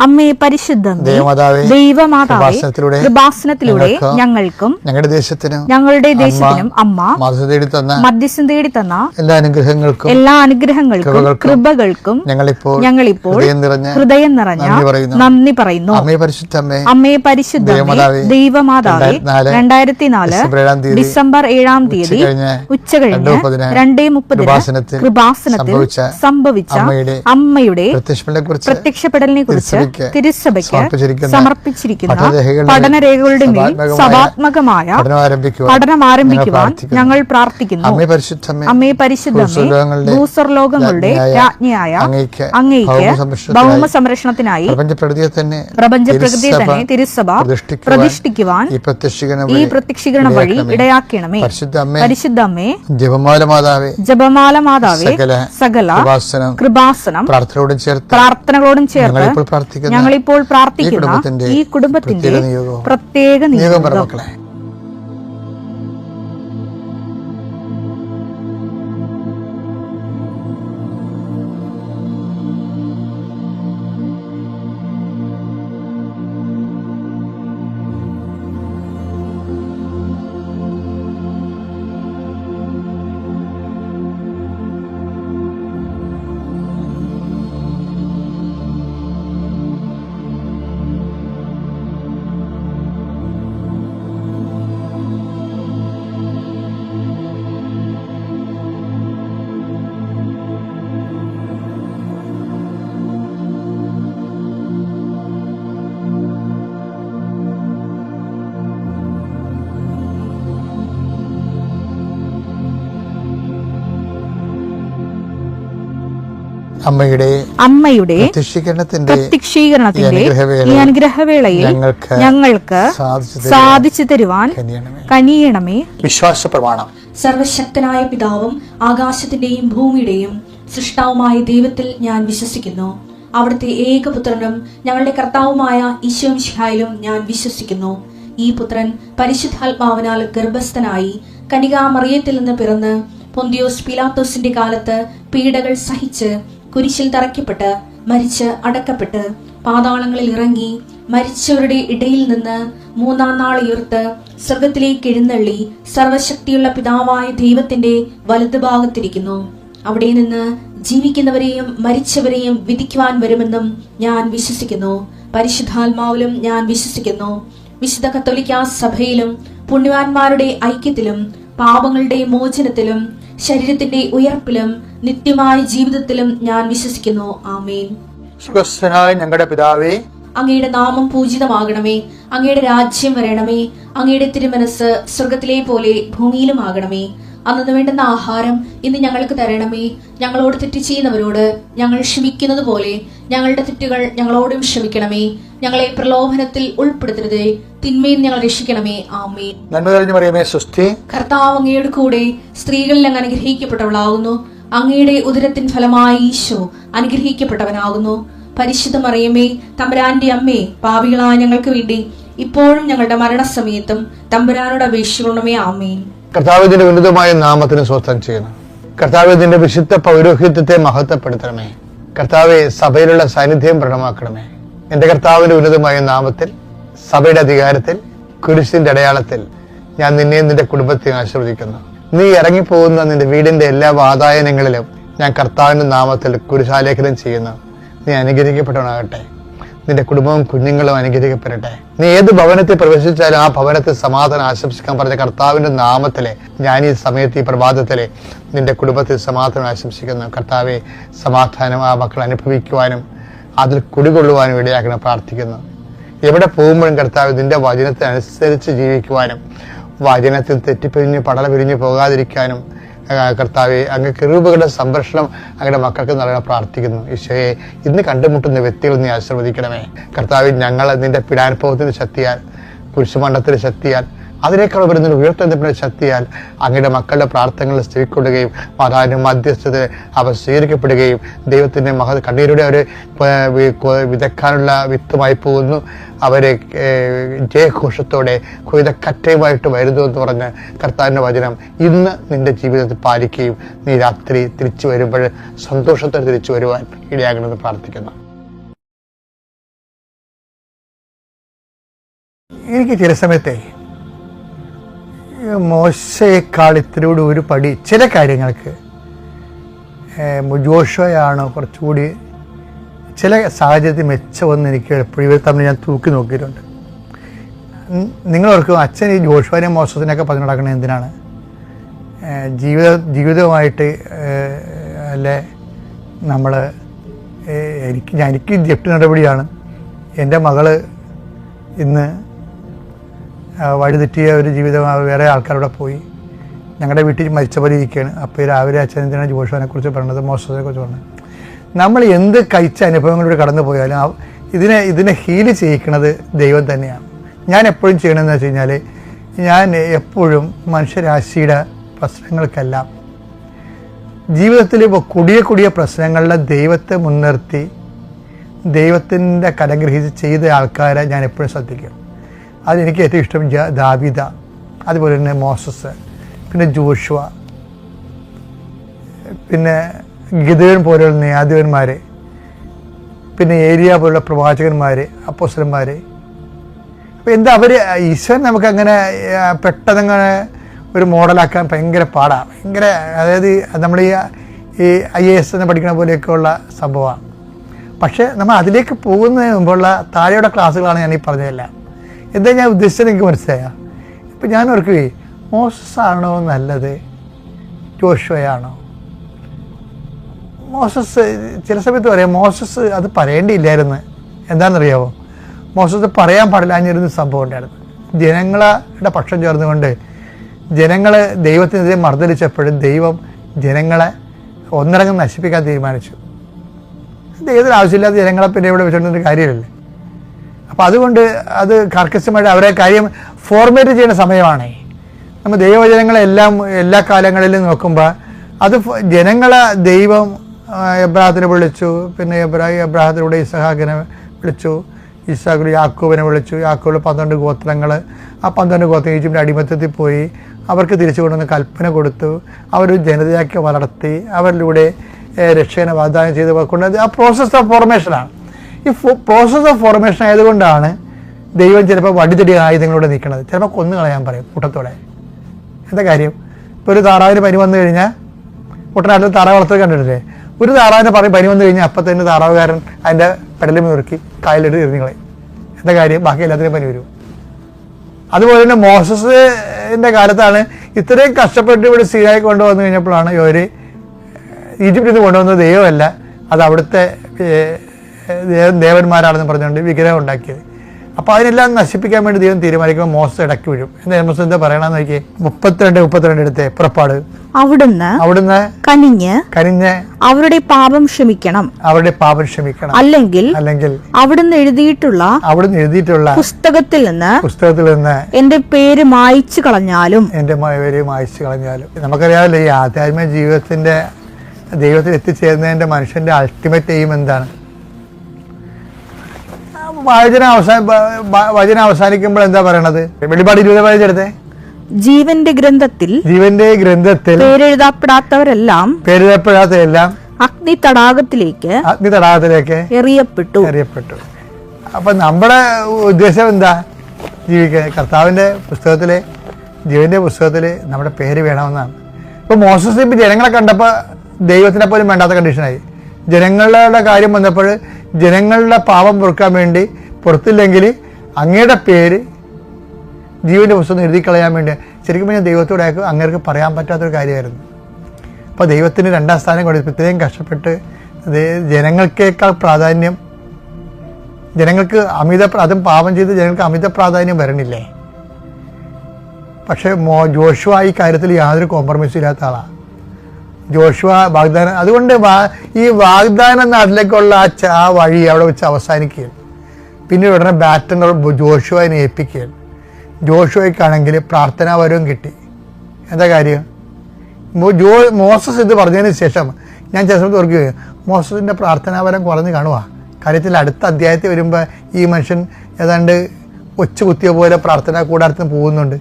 അമ്മേ പരിശുദ്ധമേ, ദൈവമാതാവേ, കൃപാസനത്തിലൂടെ ഞങ്ങൾക്കും ഞങ്ങളുടെ ദേശത്തിനും അമ്മ മധ്യസ്ഥം തേടി തന്ന എല്ലാ അനുഗ്രഹങ്ങൾക്കും കൃപകൾക്കും ഞങ്ങളിപ്പോൾ ഹൃദയം നിറഞ്ഞ നന്ദി പറയുന്നു. അമ്മേ പരിശുദ്ധമേ, ദൈവമാതാവേ, 2004 ഡിസംബർ 7-ാം തീയതി ഉച്ചകഴിഞ്ഞ് 2:30 കൃപാസനത്തിൽ സംഭവിച്ച അമ്മയുടെ പ്രത്യക്ഷപ്പെടലിനെ കുറിച്ച് തിരുസഭയ്ക്ക് സമർപ്പിച്ചിരിക്കുന്ന പഠനരേഖകളുടെ മേൽ സഭാത്മകമായ പഠനം ആരംഭിക്കുവാൻ ഞങ്ങൾ പ്രാർത്ഥിക്കുന്നു. അമ്മേ പരിശുദ്ധമേ, ഭൂസ്വർലോകങ്ങളുടെ രാജ്ഞിയായ അങ്ങയ്ക്ക് ഭൗമ സംരക്ഷണത്തിനായി പ്രപഞ്ചപ്രകൃതിയെ തന്നെ തിരുസഭ പ്രതിഷ്ഠിക്കുവാൻ ഈ പ്രത്യക്ഷീകരണം വഴി ഇടയാക്കണമേ. പരിശുദ്ധമ്മേ, ജപമാല മാതാവേ, സകല കൃപാസനം പ്രാർത്ഥനകളോടും ചേർത്ത് ഞങ്ങളിപ്പോൾ പ്രാർത്ഥിക്കുന്ന ഈ കുടുംബത്തിന്റെ പ്രത്യേക നിയോഗം. അമ്മയുടെ പ്രത്യക്ഷീകരണത്തിന്റെ ഈ അനുഗ്രഹവേളയിൽ ഞങ്ങൾക്ക് സാധിച്ചു തരുവാൻ കനിയണമേ. വിശ്വാസ പ്രമാണം. സർവശക്തനായ പിതാവും ആകാശത്തിന്റെയും ഭൂമിയുടെയും സൃഷ്ടാവുമായ ദൈവത്തിൽ ഞാൻ വിശ്വസിക്കുന്നു. അവിടുത്തെ ഏകപുത്രനും ഞങ്ങളുടെ കർത്താവുമായ ഈശോ മിശിഹായിലും ഞാൻ വിശ്വസിക്കുന്നു. ഈ പുത്രൻ പരിശുദ്ധാത്മാവിനാൽ ഗർഭസ്ഥനായി കന്യകാമറിയത്തിൽ നിന്ന് പിറന്ന് പൊന്തിയോസ് പീലാത്തോസിന്റെ കാലത്ത് പീഡകൾ സഹിച്ച് കുരിശിൽ തറയ്ക്കപ്പെട്ട് മരിച്ച് അടക്കപ്പെട്ട് പാതാളങ്ങളിൽ ഇറങ്ങി മരിച്ചവരുടെ ഇടയിൽ നിന്ന് 3-ാം നാൾ ഉയർത്ത് സ്വർഗത്തിലേക്ക് എഴുന്നള്ളി സർവശക്തിയുള്ള പിതാവായ ദൈവത്തിന്റെ വലതുഭാഗത്തിരിക്കുന്നു. അവിടെ നിന്ന് ജീവിക്കുന്നവരെയും മരിച്ചവരെയും വിധിക്കുവാൻ വരുമെന്നും ഞാൻ വിശ്വസിക്കുന്നു. പരിശുദ്ധാത്മാവിലും ഞാൻ വിശ്വസിക്കുന്നു. വിശുദ്ധ കത്തോലിക്കാ സഭയിലും പുണ്യവാന്മാരുടെ ഐക്യത്തിലും പാപങ്ങളുടെ മോചനത്തിലും ശരീരത്തിന്റെ ഉയർപ്പിലും നിത്യമായ ജീവിതത്തിലും ഞാൻ വിശ്വസിക്കുന്നു. ആമേൻ. ഞങ്ങളുടെ പിതാവേ, അങ്ങയുടെ നാമം പൂജിതമാകണമേ. അങ്ങയുടെ രാജ്യം വരണമേ. അങ്ങയുടെ തിരുമനസ് സ്വർഗത്തിലെ പോലെ ഭൂമിയിലും ആകണമേ. അന്നു വേണ്ടുന്ന ആഹാരം ഇന്ന് ഞങ്ങൾക്ക് തരണമേ. ഞങ്ങളോട് തെറ്റ് ചെയ്യുന്നവരോട് ഞങ്ങൾ ക്ഷമിക്കുന്നത് പോലെ ഞങ്ങളുടെ തെറ്റുകൾ ഞങ്ങളോടും ക്ഷമിക്കണമേ. ഞങ്ങളെ പ്രലോഭനത്തിൽ ഉൾപ്പെടുത്തരുതേ, തിന്മയിൽ ഞങ്ങൾ രക്ഷിക്കണമേ. ആമേൻ. കർത്താവ് അങ്ങയുടെ കൂടെ സ്ത്രീകളിൽ അങ്ങ് അനുഗ്രഹിക്കപ്പെട്ടവളാകുന്നു. അങ്ങയുടെ ഉദരത്തിൻ ഫലമായി ഈശോ അനുഗ്രഹിക്കപ്പെട്ടവനാകുന്നു. പരിശുദ്ധ മറിയമേ, തമ്പുരാന്റെ അമ്മേ, പാപികളായ ഞങ്ങൾക്ക് വേണ്ടി ഇപ്പോഴും ഞങ്ങളുടെ മരണസമയത്തും തമ്പുരാനോട് അപേക്ഷിക്കണമേ. ആമേൻ. കർത്താവിന്റെ ഉന്നതമായ നാമത്തിന് സ്വസ്ഥം ചെയ്യണം. കർത്താവിന്റെ വിശുദ്ധ പൗരോഹിത്യത്തെ മഹത്വപ്പെടുത്തണമേ. കർത്താവെ, സഭയിലുള്ള സാന്നിധ്യം പ്രകടമാക്കണമേ. എന്റെ കർത്താവിന്റെ ഉന്നതമായ നാമത്തിൽ, സഭയുടെ അധികാരത്തിൽ, കുരിശിന്റെ അടയാളത്തിൽ ഞാൻ നിന്നെയും നിന്റെ കുടുംബത്തെയും ആശീർവദിക്കുന്നു. നീ ഇറങ്ങിപ്പോകുന്ന നിന്റെ വീടിന്റെ എല്ലാ വാതായനങ്ങളിലും ഞാൻ കർത്താവിന്റെ നാമത്തിൽ കുരിശാലേഖനം ചെയ്യുന്നു. നീ അനുഗ്രഹിക്കപ്പെട്ടവനാകട്ടെ. നിന്റെ കുടുംബവും കുഞ്ഞുങ്ങളും അനുഗ്രഹിക്കപ്പെടട്ടെ. നീ ഏത് ഭവനത്തിൽ പ്രവേശിച്ചാലും ആ ഭവനത്തിൽ സമാധാനം ആശംസിക്കാൻ പറഞ്ഞ കർത്താവിന്റെ നാമത്തിലെ ഞാൻ ഈ സമയത്ത് ഈ പ്രഭാതത്തിലെ നിന്റെ കുടുംബത്തിൽ സമാധാനം ആശംസിക്കുന്നു. കർത്താവെ, സമാധാനം ആ മക്കൾ അനുഭവിക്കുവാനും അതിൽ കുടികൊള്ളുവാനും ഇടയാക്കണം പ്രാർത്ഥിക്കുന്നു. എവിടെ പോകുമ്പോഴും കർത്താവ് നിന്റെ വചനത്തിനനുസരിച്ച് ജീവിക്കുവാനും വചനത്തിൽ തെറ്റിപ്പിരിഞ്ഞ് പടല പിരിഞ്ഞ് പോകാതിരിക്കാനും കർത്താവെ, അങ്ങ് കെരൂബുകളുടെ സംരക്ഷണം അങ്ങയുടെ മക്കൾക്ക് നൽകാൻ പ്രാർത്ഥിക്കുന്നു. ഈശോയെ, ഇന്ന് കണ്ടുമുട്ടുന്ന വ്യക്തികൾ നീ ആശീർവദിക്കണമേ. കർത്താവെ, ഞങ്ങൾ നിന്റെ പീഡാനുഭവത്തിന്റെ ശക്തിയാൽ, കുരിശുമണ്ഡത്തിന്റെ ശക്തിയാൽ, അതിനേക്കാൾ വരുന്നൊരു ഉയർത്തെഴുന്നേൽപ്പിന്റെ ശക്തിയാൽ അങ്ങയുടെ മക്കളുടെ പ്രാർത്ഥനകൾ സ്ഥിതിക്കൊള്ളുകയും മാതാവിന്റെ മധ്യസ്ഥത അവ സ്വീകരിക്കപ്പെടുകയും ദൈവത്തിന്റെ കണ്ണീരുടെ അവർ വിതക്കാനുള്ള വിത്തുമായി പോകുന്നു. അവരെ ജയഘോഷത്തോടെ കൊയ്തക്കറ്റയുമായിട്ട് വരുന്നു എന്ന് പറഞ്ഞ് കർത്താവിന്റെ വചനം ഇന്ന് നിന്റെ ജീവിതത്തിൽ പാലിക്കുകയും നീ രാത്രി തിരിച്ചു വരുമ്പോൾ സന്തോഷത്തോടെ തിരിച്ചു വരുവാൻ ഇടയാകണമെന്ന് പ്രാർത്ഥിക്കുന്നു. എനിക്ക് ചില സമയത്തെ മോശയേക്കാൾ ഇത്തിരി ഒരു പടി ചില കാര്യങ്ങൾക്ക് ജോഷുവയാണോ കുറച്ചുകൂടി ചില സാഹചര്യത്തിൽ മെച്ചമെന്ന് എനിക്ക് എപ്പോഴും ഇവർ തമ്മിൽ ഞാൻ തൂക്കി നോക്കിയിട്ടുണ്ട്. നിങ്ങളോർക്കും അച്ഛൻ ഈ ജോഷുവിനെ മോശത്തിനൊക്കെ പറഞ്ഞു നടക്കുന്നത് എന്തിനാണ്? ജീവിതമായിട്ട് അല്ലേ നമ്മൾ എനിക്ക് ജപ്തി നടപടിയാണ്. എൻ്റെ മകള് ഇന്ന് വഴിതെറ്റിയ ഒരു ജീവിതം വേറെ ആൾക്കാരുടെ പോയി ഞങ്ങളുടെ വീട്ടിൽ മരിച്ച പോലെ ഇരിക്കുകയാണ്. അപ്പോൾ രാവിലെ അച്ഛൻ എന്തിനാണ് ജോഷുവിനെ കുറിച്ച് പറഞ്ഞത്, മോശത്തെ കുറിച്ച് പറഞ്ഞത്? നമ്മൾ എന്ത് കഴിച്ച അനുഭവങ്ങളിലൂടെ കടന്നു പോയാലും ഇതിനെ ഹീൽ ചെയ്യിക്കുന്നത് ദൈവം തന്നെയാണ്. ഞാൻ എപ്പോഴും ചെയ്യണമെന്ന് വെച്ച് കഴിഞ്ഞാൽ ഞാൻ എപ്പോഴും മനുഷ്യരാശിയുടെ പ്രശ്നങ്ങൾക്കെല്ലാം ജീവിതത്തിൽ കൊടിയ പ്രശ്നങ്ങളിലെ ദൈവത്തെ മുൻനിർത്തി ദൈവത്തിൻ്റെ കരഗ്രഹിച്ച് ചെയ്ത ആൾക്കാരെ ഞാൻ എപ്പോഴും ശ്രദ്ധിക്കും. അതെനിക്ക് ഏറ്റവും ഇഷ്ടം ദാവീദ, അതുപോലെ തന്നെ മോസസ്, പിന്നെ ജോഷുവ, പിന്നെ ഗിദെയോൻ പോലെയുള്ള ന്യായാധിപന്മാർ, പിന്നെ ഏലിയ പോലുള്ള പ്രവാചകന്മാർ, അപ്പോസ്തലന്മാർ. അപ്പോൾ എന്താ അവർ ഈശ്വരൻ നമുക്കങ്ങനെ പെട്ടെന്നങ്ങനെ ഒരു മോഡലാക്കാൻ ഭയങ്കര പാടാണ്. ഭയങ്കര അതായത് നമ്മൾ ഈ IAS എന്ന് പഠിക്കുന്ന പോലെയൊക്കെയുള്ള സംഭവമാണ്. പക്ഷേ നമ്മൾ അതിലേക്ക് പോകുന്നതിന് മുമ്പുള്ള താഴെയുള്ള ക്ലാസ്സുകളാണ് ഞാൻ ഈ പറഞ്ഞതെല്ലാം. എന്താ ഞാൻ ഉദ്ദേശിച്ചത് എനിക്ക് മനസ്സിലായ? ഇപ്പം ഞാൻ ഓർക്കുകയെ മോസസ് ആണോ നല്ലത്, ജോഷുവയാണോ? മോസസ് ചില സമയത്ത് പറയാം മോസസ് അത് പറയേണ്ടിയില്ലായിരുന്നു. എന്താണെന്നറിയാമോ? മോസസ് പറയാൻ പാടില്ലാഞ്ഞിരുന്ന സംഭവം ഉണ്ടായിരുന്നു. ജനങ്ങളുടെ പക്ഷം ചേർന്നുകൊണ്ട് ജനങ്ങൾ ദൈവത്തിനെതിരെ മർദ്ദലിച്ചപ്പോഴും ദൈവം ജനങ്ങളെ ഒന്നിറങ്ങും നശിപ്പിക്കാൻ തീരുമാനിച്ചു. ദൈവത്തിന് ആവശ്യമില്ലാത്ത ജനങ്ങളെ പിന്നെ ഇവിടെ വെച്ചിട്ടൊരു കാര്യമില്ലല്ലേ. അപ്പോൾ അതുകൊണ്ട് അത് കർക്കശമായിട്ട് അവരെ കാര്യം ഫോർമേറ്റ് ചെയ്യുന്ന സമയമാണ്. നമ്മൾ ദൈവവചനങ്ങളെല്ലാം എല്ലാ കാലങ്ങളിലും നോക്കുമ്പോൾ അത് ജനങ്ങളെ ദൈവം എബ്രാഹത്തിനെ വിളിച്ചു, പിന്നെ എബ്രാഹത്തിലൂടെ ഇസഹാക്കിനെ വിളിച്ചു, ഇസാഖിൽ യാക്കോബിനെ വിളിച്ചു, യാക്കോബിൽ 12 ഗോത്രങ്ങൾ, ആ 12 ഗോത്രം ഈജിപ്തിൻ്റെ അടിമത്തത്തിൽ പോയി അവർക്ക് തിരിച്ചു കൊണ്ടുവന്ന് കൽപ്പന കൊടുത്തു, അവർ ജനതയാക്കി വളർത്തി, അവരിലൂടെ രക്ഷകനെ വാഗ്ദാനം ചെയ്ത് കൊണ്ട് ആ പ്രോസസ് ഓഫ് ഫോർമേഷനാണ്. ഈ പ്രോസസ് ഓഫ് ഫോർമേഷൻ ആയതുകൊണ്ടാണ് ദൈവം ചിലപ്പോൾ വടിതടി ആയുധങ്ങളോടെ നിൽക്കുന്നത്. ചിലപ്പോൾ കൊന്നു കളയാൻ പറയും കൂട്ടത്തോടെ. എന്താ കാര്യം? ഇപ്പോൾ ഒരു താറാവിന് പനി വന്നു കഴിഞ്ഞാൽ കുട്ടനാട്ടിൽ താറാവ് വളർത്തൽ കണ്ടിട്ടില്ലേ? ഒരു താറാവിനെ പനി വന്നു കഴിഞ്ഞാൽ അപ്പം തന്നെ താറാവുകാരൻ അതിൻ്റെ പെടലും മുറുക്കി കായലിട്ട് എറിഞ്ഞുകളയും. എന്താ കാര്യം? ബാക്കി എല്ലാത്തിനും പനി വരും. അതുപോലെ തന്നെ മോസസിൻ്റെ കാലത്താണ് ഇത്രയും കഷ്ടപ്പെട്ട് ഇവിടെ സീനായി കൊണ്ടുവന്നു കഴിഞ്ഞപ്പോഴാണ് ഇവർ ഈജിപ്തിൽ നിന്ന് കൊണ്ടുവന്നത് ദൈവമല്ല, അത് അവിടുത്തെ ദേവന്മാരാണെന്ന് പറഞ്ഞുകൊണ്ട് വിഗ്രഹം ഉണ്ടാക്കിയത്. അപ്പോൾ അതിനെല്ലാം നശിപ്പിക്കാൻ വേണ്ടി ദൈവം തീരുമാനിക്കുമ്പോൾ മോസസ് ഇടയ്ക്ക് വീഴും. എന്താ പറയണമെന്ന് നോക്കിയേ, 32 എടുത്തേ പുറപ്പാട്. അവിടുന്ന് കനിഞ്ഞ് അവരുടെ പാപം ക്ഷമിക്കണം, അല്ലെങ്കിൽ അവിടുന്ന് എഴുതിയിട്ടുള്ള പുസ്തകത്തിൽ നിന്ന് എന്റെ പേര് മായ്ച്ചു കളഞ്ഞാലും നമുക്കറിയാമല്ലോ ഈ ആധ്യാത്മിക ജീവിതത്തിന്റെ ദൈവത്തിൽ എത്തിച്ചേരുന്നതിന്റെ മനുഷ്യന്റെ അൾട്ടിമേറ്റ് എയിം എന്താണ്? വചനം അവസാനിക്കുമ്പോൾ എന്താ പറയണത്? വെളിപാട് 20 എടുത്തേ. ജീവന്റെ ഗ്രന്ഥത്തിൽ പേരെഴുതപ്പെടാത്തവരെല്ലാം അഗ്നി തടാകത്തിലേക്ക് എറിയപ്പെട്ടു. അപ്പൊ നമ്മുടെ ഉദ്ദേശം എന്താ? ജീവിക്കാൻ കർത്താവിന്റെ പുസ്തകത്തിലെ ജീവന്റെ പുസ്തകത്തില് നമ്മുടെ പേര് വേണമെന്നാണ്. ഇപ്പൊ മോസസ് ഇപ്പൊ ജനങ്ങളെ കണ്ടപ്പോ ദൈവത്തിനെ പോലും വേണ്ടാത്ത കണ്ടീഷനായി. ജനങ്ങളുടെ കാര്യം വന്നപ്പോൾ ജനങ്ങളുടെ പാപം പൊറുക്കാൻ വേണ്ടി പുറത്തില്ലെങ്കിൽ അങ്ങയുടെ പേര് ജീവന്റെ പുസ്തകം എഴുതിക്കളയാൻ വേണ്ടി ശരിക്കും പറഞ്ഞാൽ ദൈവത്തോടെ അങ്ങേർക്ക് പറയാൻ പറ്റാത്തൊരു കാര്യമായിരുന്നു. അപ്പോൾ ദൈവത്തിന് 2ാം സ്ഥാനം കൊടുത്തു. ഇത്രയും കഷ്ടപ്പെട്ട് ജനങ്ങൾക്കേക്കാൾ പ്രാധാന്യം, ജനങ്ങൾക്ക് അതും പാപം ചെയ്ത് ജനങ്ങൾക്ക് അമിത പ്രാധാന്യം വരണില്ലേ? പക്ഷേ ജോഷുവ ഈ കാര്യത്തിൽ യാതൊരു കോംപ്രമൈസും ഇല്ലാത്ത ആളാണ്. ജോഷുവ വാഗ്ദാനം, അതുകൊണ്ട് ഈ വാഗ്ദാന നാട്ടിലേക്കുള്ള ആ വഴി അവിടെ വെച്ച് അവസാനിക്കുകയാണ്. പിന്നീട് ഉടനെ ബാറ്റൺ ജോഷുവനെ ഏൽപ്പിക്കുകയാണ്. ജോഷുവയ്ക്കാണെങ്കിൽ പ്രാർത്ഥനാപരവും കിട്ടി. എന്താ കാര്യം? മോസസ് ഇത് പറഞ്ഞതിന് ശേഷം ഞാൻ ചില സമയത്ത് ഓർക്കുകയും മോസസിൻ്റെ പ്രാർത്ഥനാപരം കുറഞ്ഞ് കാണുക. കാര്യത്തിൽ അടുത്ത അധ്യായത്തിൽ വരുമ്പോൾ ഈ മനുഷ്യൻ ഏതാണ്ട് ഒച്ചു കുത്തിയ പോലെ പ്രാർത്ഥനാ കൂടാരത്തിന് പോകുന്നുണ്ട്.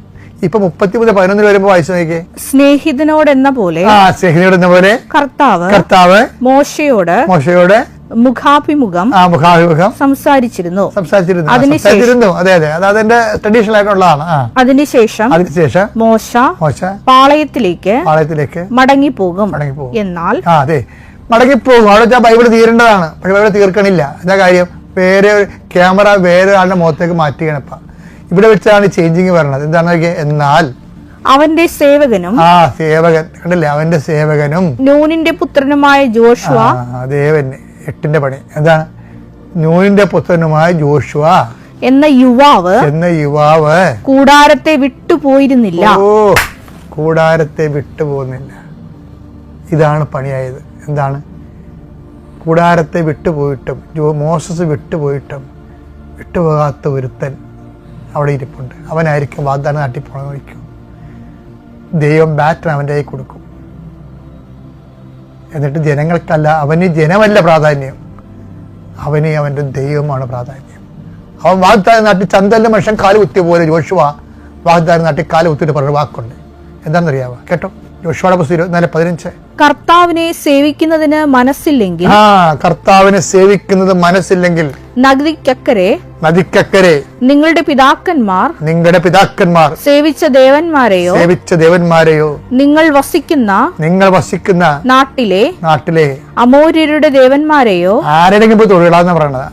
ഇപ്പൊ 30-11 വരുമ്പോ വായിച്ചു നോക്കിയേ. സ്നേഹിതനോടെന്ന പോലെ കർത്താവ് മോശയോട് മുഖാഭിമുഖം സംസാരിച്ചിരുന്നു. അതെ അതെ, അത് അതിന്റെ ട്രഡീഷണൽ ആയിട്ടുള്ളതാണ്. അതിനുശേഷം മോശ പാളയത്തിലേക്ക് മടങ്ങിപ്പോകും. എന്നാൽ അതെ, മടങ്ങിപ്പോകും. അവിടെ ബൈബിൾ തീരേണ്ടതാണ്, പക്ഷെ ബൈബിൾ തീർക്കണില്ല. എന്താ കാര്യം? വേറെ ക്യാമറ വേറെ ആളുടെ മുഖത്തേക്ക് മാറ്റുകയാണ്. ഇപ്പൊ ഇവിടെ വെച്ചാണ് ചേഞ്ചിങ് വരണത്. എന്താണ്? എന്നാൽ അവന്റെ സേവകനും സേവകൻ കണ്ടില്ലേ, അവന്റെ സേവകനും നൂനിന്റെ പുത്രനുമായ ജോഷുവ, ദേവൻ 8ന്റെ പണി എന്താണ്? നൂനിന്റെ പുത്രനുമായ ജോഷുവ എന്ന യുവാവ് കൂടാരത്തെ വിട്ടുപോയിരുന്നില്ല. കൂടാരത്തെ വിട്ടുപോകുന്നില്ല. ഇതാണ് പണിയായത്. എന്താണ്? കൂടാരത്തെ വിട്ടുപോയിട്ടും മോസസ് വിട്ടുപോയിട്ടും വിട്ടുപോകാത്ത ഒരുത്തൻ അവിടെ ഇരിപ്പുണ്ട്. അവനായിരിക്കും വാഗ്ദാന നാട്ടിൽ പോകണമെന്നിരിക്കും. ദൈവം ബാറ്റൻ അവൻ്റെ കൈ കൊടുക്കും. എന്നിട്ട് ജനങ്ങൾക്കല്ല, അവന് ജനമല്ല പ്രാധാന്യം, അവന് അവൻ്റെ ദൈവമാണ് പ്രാധാന്യം. അവൻ വാഗ്ദാന നാട്ടിൽ ചന്തല്ല മനുഷ്യൻ കാല് കുത്തിയ പോലെ ജോഷുവ വാഗ്ദാന നാട്ടിൽ കാല് കുത്തിയിട്ട് പറഞ്ഞ വാക്കുണ്ട്. എന്താണെന്നറിയാവോ? കേട്ടോ, ജോഷുവയുടെ പുസ്തകം 24:15. കർത്താവിനെ സേവിക്കുന്നതിന് മനസ്സില്ലെങ്കിൽ, കർത്താവിനെ സേവിക്കുന്നത് മനസ്സില്ലെങ്കിൽ നദിക്കക്കരെ നിങ്ങളുടെ പിതാക്കന്മാർ സേവിച്ച ദേവന്മാരെയോ നിങ്ങൾ വസിക്കുന്ന നാട്ടിലെ അമോര്യരുടെ ദേവന്മാരെയോ, ആരെങ്കിലും പോയി തൊഴിലാന്ന് പറയണത്,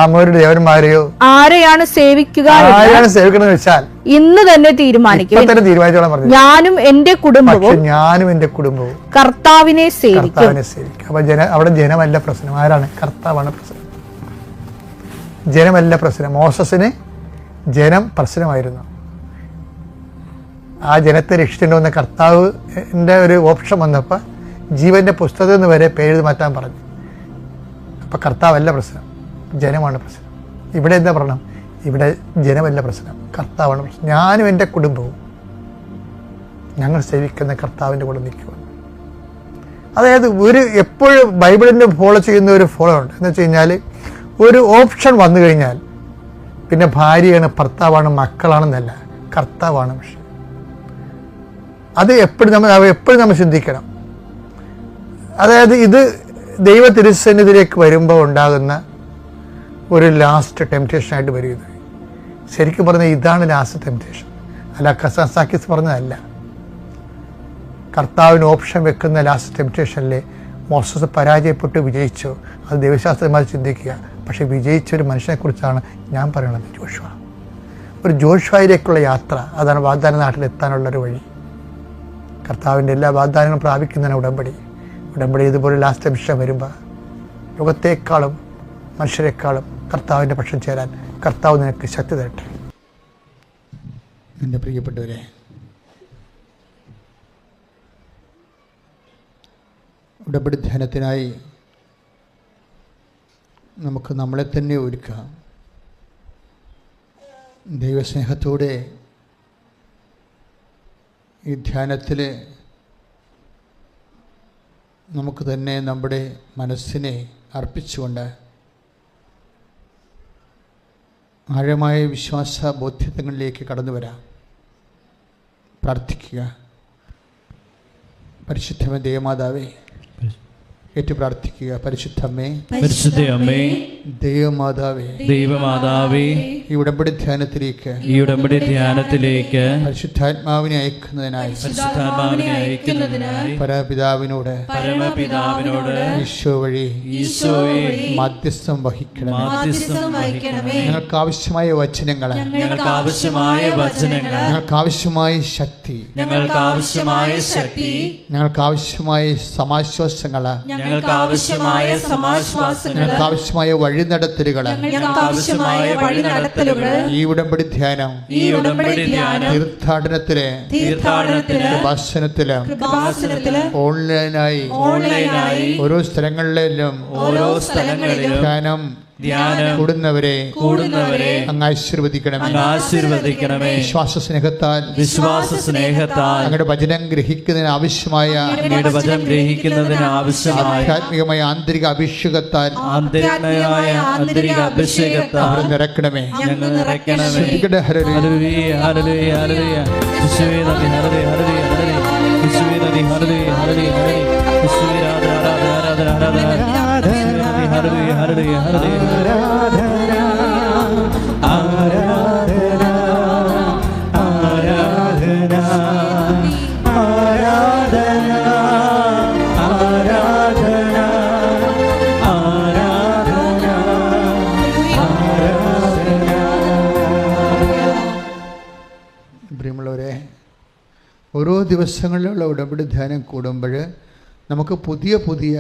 അമോര്യരുടെ ദേവന്മാരെയോ ആരെയാണ് സേവിക്കുക എന്ന് വെച്ചാൽ ഇന്ന് തന്നെ തീരുമാനിക്കും. ഞാനും എന്റെ കുടുംബവും കർത്താവിനെ സേവിക്കും. അപ്പൊ അവിടെ ജനമല്ല പ്രശ്നം, ആരാണ്? കർത്താവാണ് പ്രശ്നം. ജനമല്ല പ്രശ്നം. മോസസിന് ജനം പ്രശ്നമായിരുന്നു. ആ ജനത്തെ രക്ഷിച്ചിട്ടുണ്ടെന്ന കർത്താവിൻ്റെ ഒരു ഓപ്ഷൻ വന്നപ്പോൾ ജീവന്റെ പുസ്തകത്തിൽ നിന്ന് വരെ പേര് മാറ്റാൻ പറഞ്ഞു. അപ്പൊ കർത്താവല്ല പ്രശ്നം, ജനമാണ് പ്രശ്നം. ഇവിടെ എന്താ പറയണം? ഇവിടെ ജനമല്ല പ്രശ്നം, കർത്താവാണ് പ്രശ്നം. ഞാനും എൻ്റെ കുടുംബവും ഞങ്ങൾ സേവിക്കുന്ന കർത്താവിൻ്റെ കൂടെ നിൽക്കുക. അതായത് എപ്പോഴും ബൈബിളിൻ്റെ ഫോളോ ചെയ്യുന്ന ഒരു ഫോളോ ഉണ്ട്. എന്ന് വെച്ച് കഴിഞ്ഞാൽ ഒരു ഓപ്ഷൻ വന്നു കഴിഞ്ഞാൽ പിന്നെ ഭാര്യയാണ്, ഭർത്താവാണ്, മക്കളാണെന്നല്ല, കർത്താവാണ് വിഷയം. അത് എപ്പോഴും നമ്മൾ ചിന്തിക്കണം. അതായത് ഇത് ദൈവ തിരുസന്നിധിയിലേക്ക് വരുമ്പോൾ ഉണ്ടാകുന്ന ഒരു ലാസ്റ്റ് ടെംപ്റ്റേഷനായിട്ട് വരും. ഇത് ശരിക്കും പറഞ്ഞാൽ ഇതാണ് ലാസ്റ്റ് ടെംപ്റ്റേഷൻ, അല്ല കസാക്കിസ് പറഞ്ഞതല്ല. കർത്താവിന് ഓപ്ഷൻ വെക്കുന്ന ലാസ്റ്റ് ടെംപ്റ്റേഷനിൽ മോസസ് പരാജയപ്പെട്ട് വിജയിച്ചു. അത് ദൈവശാസ്ത്രന്മാർ ചിന്തിക്കുക. പക്ഷെ വിജയിച്ച ഒരു മനുഷ്യനെക്കുറിച്ചാണ് ഞാൻ പറയുന്നത്, ജോഷുവ. ഒരു ജോഷുവയിലേക്കുള്ള യാത്ര, അതാണ് വാഗ്ദാന നാട്ടിലെത്താനുള്ളൊരു വഴി. കർത്താവിൻ്റെ എല്ലാ വാഗ്ദാനങ്ങളും പ്രാപിക്കുന്നതിന് ഉടമ്പടി ഇതുപോലെ ലാസ്റ്റ് ടെംപ്റ്റേഷൻ വരുമ്പോൾ ലോകത്തേക്കാളും മനുഷ്യരെക്കാളും കർത്താവിൻ്റെ പക്ഷം ചേരാൻ കർത്താവ് നിനക്ക് ശക്തി തരട്ടെ. എൻ്റെ പ്രിയപ്പെട്ടവരെ, ഉടമ്പടി ധ്യാനത്തിനായി നമുക്ക് നമ്മളെ തന്നെ ഒരുക്കാം. ദൈവസ്നേഹത്തോടെ ഈ ധ്യാനത്തിൽ നമുക്ക് തന്നെ നമ്മുടെ മനസ്സിനെ അർപ്പിച്ചുകൊണ്ട് ആഴമായ വിശ്വാസ ബോധ്യങ്ങളിലേക്ക് കടന്നു വരാം. പ്രാർത്ഥിക്കുക. പരിശുദ്ധമേ ദേവമാതാവേ, ഏറ്റു പ്രാർത്ഥിക്കുക. പരിശുദ്ധമ്മേ, പരിശുദ്ധയമ്മേ, ദൈവമാതാവേ, ദൈവമാതാവേ, ഈ ഉടമ്പടി ധ്യാനത്തിലേക്ക് പരിശുദ്ധാത്മാവിനെ അയക്കുന്നതിനായി പരമപിതാവിനോട് ഈശോ വഴി മധ്യസ്ഥം വഹിക്കണം. ഞങ്ങൾക്ക് ആവശ്യമായ വചനങ്ങൾ, ഞങ്ങൾക്ക് ആവശ്യമായ ശക്തി, ഞങ്ങൾക്ക് ആവശ്യമായ സമാശ്വാസങ്ങൾ, ഞങ്ങൾക്ക് ആവശ്യമായ വഴിനടത്തലുകൾ ഈ ഉടമ്പടി ധ്യാനം തീർത്ഥാടനത്തിലെ പ്രഭാഷണത്തില് ഓൺലൈനായി ഓരോ സ്ഥലങ്ങളിലും ധ്യാനം കൂടുന്നവരെ അങ്ങ് ആശീർവദിക്കണമേ. വിശ്വാസ സ്നേഹത്താൽ അങ്ങയുടെ വചനം ഗ്രഹിക്കുന്നതിന് ആവശ്യമായ ആധ്യാത്മികമായ ആന്തരിക അഭിഷേകത്താൽ നിറക്കണമേ. ഹല്ലേലൂയ. ഹല്ലേലൂയ ഹല്ലേലൂയ ആരാധന ആരാധന ആരാധന ആരാധന ആരാധന പ്രിയമുള്ളവരെ, ഓരോ ദിവസങ്ങളിലുള്ള ഉടമ്പടി ധ്യാനം കൂടുമ്പോൾ നമുക്ക് പുതിയ പുതിയ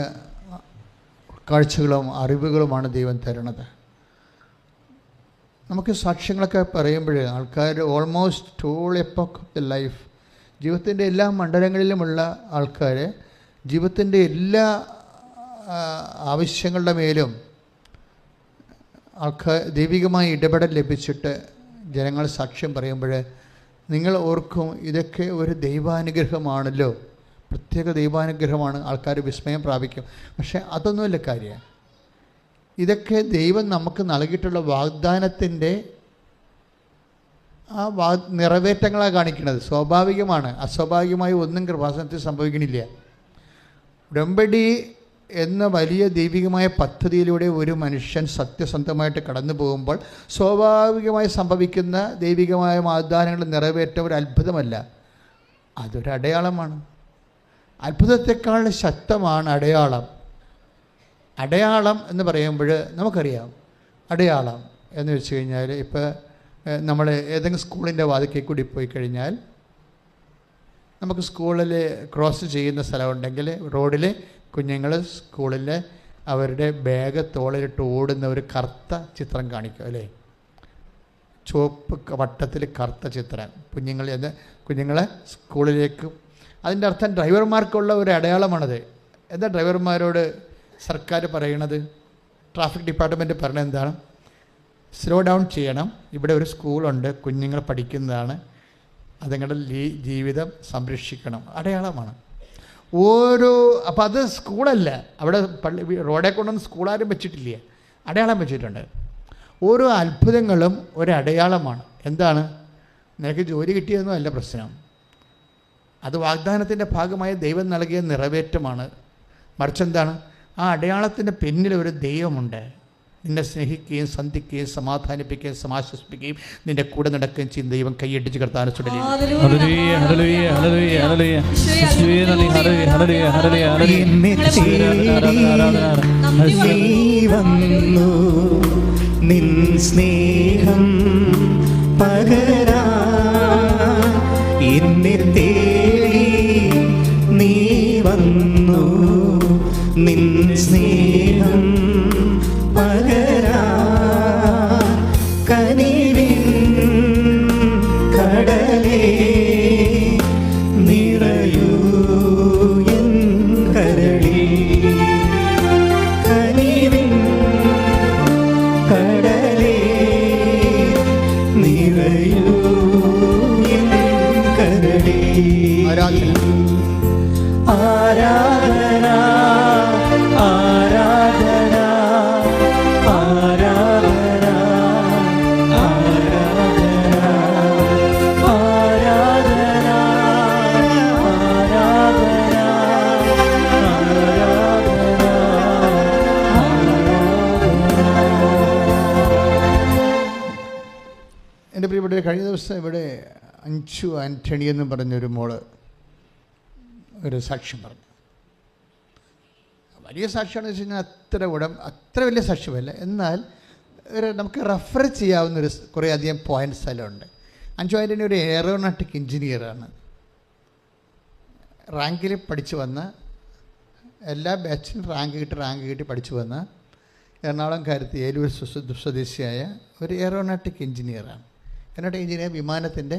കാഴ്ചകളും അറിവുകളുമാണ് ദൈവം തരുന്നത്. നമുക്ക് സാക്ഷ്യങ്ങളൊക്കെ പറയുമ്പോൾ ആൾക്കാർ almost all epoch of the life, ജീവിതത്തിൻ്റെ എല്ലാ മണ്ഡലങ്ങളിലുമുള്ള ആൾക്കാർ ജീവിതത്തിൻ്റെ എല്ലാ ആവശ്യങ്ങളുടെ മേലും ആൾക്കാർ ദൈവികമായ ഇടപെടൽ ലഭിച്ചിട്ട് ജനങ്ങൾ സാക്ഷ്യം പറയുമ്പോൾ നിങ്ങൾ ഓർക്കും, ഇതൊക്കെ ഒരു ദൈവാനുഗ്രഹമാണല്ലോ, പ്രത്യേക ദൈവാനുഗ്രഹമാണ്. ആൾക്കാർ വിസ്മയം പ്രാപിക്കും. പക്ഷേ അതൊന്നുമല്ല കാര്യം. ഇതൊക്കെ ദൈവം നമുക്ക് നൽകിയിട്ടുള്ള വാഗ്ദാനത്തിൻ്റെ ആ നിറവേറ്റങ്ങളാണ് കാണിക്കുന്നത്. സ്വാഭാവികമാണ്. അസ്വാഭാവികമായി ഒന്നും കൃപാസനത്തിൽ സംഭവിക്കണില്ല. ഉടമ്പടി എന്ന വലിയ ദൈവികമായ പദ്ധതിയിലൂടെ ഒരു മനുഷ്യൻ സത്യസന്ധമായിട്ട് കടന്നു പോകുമ്പോൾ സ്വാഭാവികമായി സംഭവിക്കുന്ന ദൈവികമായ വാഗ്ദാനങ്ങൾ നിറവേറ്റ ഒരു അത്ഭുതമല്ല, അതൊരു അടയാളമാണ്. അത്ഭുതത്തെക്കാൾ ശക്തമാണ് അടയാളം. അടയാളം എന്ന് പറയുമ്പോൾ നമുക്കറിയാം, അടയാളം എന്ന് വെച്ച് കഴിഞ്ഞാൽ ഇപ്പോൾ നമ്മൾ ഏതെങ്കിലും സ്കൂളിൻ്റെ വാതിക്കൽ കൂടി പോയി കഴിഞ്ഞാൽ നമുക്ക് സ്കൂളിൽ ക്രോസ് ചെയ്യുന്ന സ്ഥലമുണ്ടെങ്കിൽ റോഡിൽ കുഞ്ഞുങ്ങൾ സ്കൂളിൽ അവരുടെ ബാഗ് തോളിലിട്ട് ഓടുന്ന ഒരു കറുത്ത ചിത്രം കാണിക്കും അല്ലേ, ചുവപ്പ് വട്ടത്തിൽ കറുത്ത ചിത്രം കുഞ്ഞുങ്ങളെ സ്കൂളിലേക്ക്. അതിൻ്റെ അർത്ഥം ഡ്രൈവർമാർക്കുള്ള ഒരു അടയാളമാണത്. എന്താ ഡ്രൈവർമാരോട് സർക്കാർ പറയണത്, ട്രാഫിക് ഡിപ്പാർട്ട്മെൻറ്റ് പറയുന്നത് എന്താണ്? സ്ലോ ഡൗൺ ചെയ്യണം, ഇവിടെ ഒരു സ്കൂളുണ്ട്, കുഞ്ഞുങ്ങൾ പഠിക്കുന്നതാണ്, അതുങ്ങളുടെ ജീവിതം സംരക്ഷിക്കണം. അടയാളമാണ് അപ്പോൾ അത് സ്കൂളല്ല, അവിടെ റോഡെ കൊണ്ടൊന്നും സ്കൂളാരും വെച്ചിട്ടില്ല, അടയാളം വെച്ചിട്ടുണ്ട്. ഓരോ അത്ഭുതങ്ങളും ഒരടയാളമാണ്. എന്താണ്? നിനക്ക് ജോലി കിട്ടിയതൊന്നും അല്ല പ്രശ്നം, അത് വാഗ്ദാനത്തിൻ്റെ ഭാഗമായി ദൈവം നൽകിയ നിറവേറ്റമാണ്. മറിച്ചെന്താണ്? ആ അടയാളത്തിൻ്റെ പിന്നിൽ ഒരു ദൈവമുണ്ട്, നിന്നെ സ്നേഹിക്കുകയും സന്ധിക്കുകയും സമാധാനിപ്പിക്കുകയും സമാശ്വസിപ്പിക്കുകയും നിന്റെ കൂടെ നടക്കുകയും ചെയ്യുന്ന ദൈവം. കൈയടിച്ച് കർത്താവിനെ സ്തുതിക്കുന്നു. നിൻ സ്നേഹം പകരാ എന്നെ തേടി നീ വന്നു, നിൻ സ്നേഹം പകരാ കനിവിൻ കടലേ നിറയൂ എൻ കരളിൽ, കനിവിൻ കടലേ നിറയൂ എൻ കരളിൽ. ആരാധന ആരാധന ആരാധന ആരാധന ആരാധന ആരാധന എൻ്റെ പ്രിയപ്പെട്ട, കഴിഞ്ഞ ദിവസം ഇവിടെ അഞ്ചു ആൻ്റണി എന്ന് പറഞ്ഞൊരു മോള് ഒരു സാക്ഷ്യം പറഞ്ഞു. വലിയ സാക്ഷ്യമാണെന്ന് വെച്ച് കഴിഞ്ഞാൽ അത്ര വലിയ സാക്ഷ്യമല്ല, എന്നാൽ നമുക്ക് റെഫർ ചെയ്യാവുന്നൊരു കുറേ അധികം പോയിൻറ്റ്സ് എല്ലാം ഉണ്ട്. അഞ്ചു ആൻ്റണി ഒരു എയറോനോട്ടിക് എഞ്ചിനീയറാണ്. റാങ്കിൽ പഠിച്ചു വന്ന, എല്ലാ ബാച്ചിലും റാങ്ക് കിട്ടി പഠിച്ചു വന്ന എറണാകുളം കാര്യത്ത് ഏലൂർ സ്വദേശിയായ ഒരു എയറോനോട്ടിക് എഞ്ചിനീയറാണ്. എയറോനോട്ടിക് എഞ്ചിനീയർ വിമാനത്തിൻ്റെ